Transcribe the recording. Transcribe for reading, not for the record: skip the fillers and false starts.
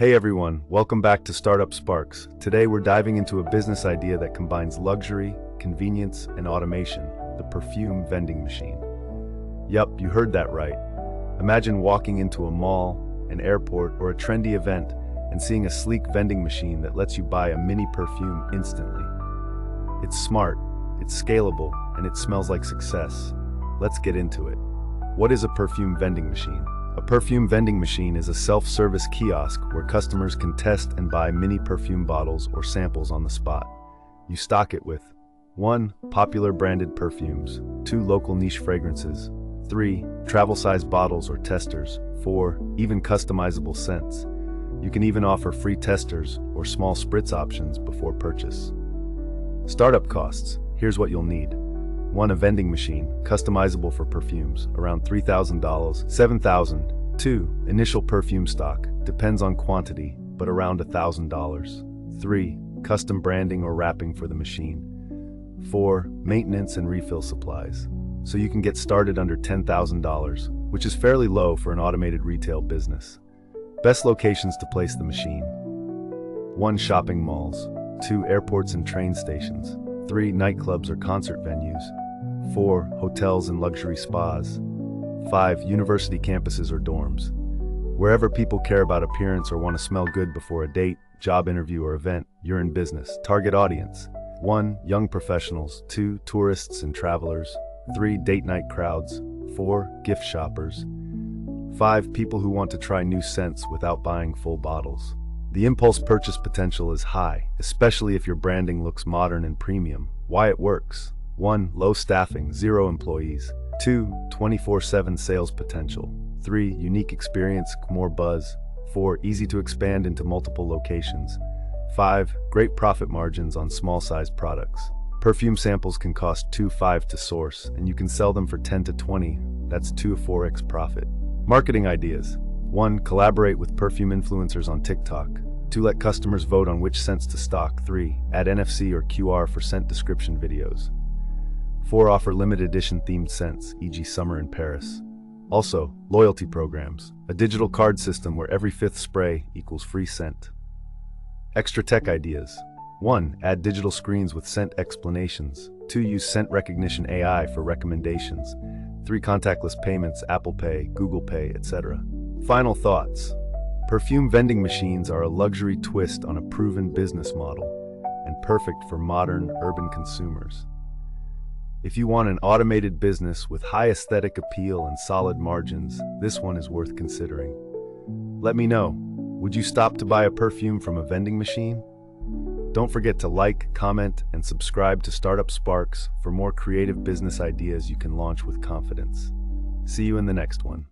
Hey everyone, welcome back to Startup Sparks. Today we're diving into a business idea that combines luxury, convenience, and automation, the perfume vending machine. Yup, you heard that right. Imagine walking into a mall, an airport, or a trendy event and seeing a sleek vending machine that lets you buy a mini perfume instantly. It's smart, it's scalable, and it smells like success. Let's get into it. What is a perfume vending machine? A perfume vending machine is a self-service kiosk where customers can test and buy mini perfume bottles or samples on the spot. You stock it with 1. Popular branded perfumes, 2. Local niche fragrances, 3. Travel-sized bottles or testers, 4. Even customizable scents. You can even offer free testers or small spritz options before purchase. Startup costs. Here's what you'll need. 1. A vending machine, customizable for perfumes, around $3,000, $7,000. 2. Initial perfume stock, depends on quantity, but around $1,000. 3. Custom branding or wrapping for the machine. 4. Maintenance and refill supplies. So you can get started under $10,000, which is fairly low for an automated retail business. Best locations to place the machine. 1. Shopping malls. 2. Airports and train stations. 3. Nightclubs or concert venues. 4. Hotels and luxury spas. 5. University campuses or dorms. Wherever people care about appearance or want to smell good before a date, job interview, or event, you're in business. Target audience. 1. Young professionals. 2. Tourists and travelers. 3. Date night crowds. 4. Gift shoppers. 5. People who want to try new scents without buying full bottles. The impulse purchase potential is high, especially if your branding looks modern and premium. Why it works. 1. Low staffing, 0 employees. 2. 24/7 sales potential. 3. Unique experience, more buzz. 4. Easy to expand into multiple locations. 5. Great profit margins on small-sized products. Perfume samples can cost $2.5 to source, and you can sell them for $10 to $20. That's 2 to 4x profit. Marketing ideas. 1. Collaborate with perfume influencers on TikTok. 2. Let customers vote on which scents to stock. 3. Add NFC or QR for scent description videos. 4. Offer limited edition themed scents, e.g. summer in Paris. Also, loyalty programs, a digital card system where every 5th spray equals free scent. Extra tech ideas. 1. Add digital screens with scent explanations. 2. Use scent recognition AI for recommendations. 3. Contactless payments, Apple Pay, Google Pay, etc. Final thoughts. Perfume vending machines are a luxury twist on a proven business model and perfect for modern, urban consumers. If you want an automated business with high aesthetic appeal and solid margins, this one is worth considering. Let me know, would you stop to buy a perfume from a vending machine? Don't forget to like, comment, and subscribe to Startup Sparks for more creative business ideas you can launch with confidence. See you in the next one.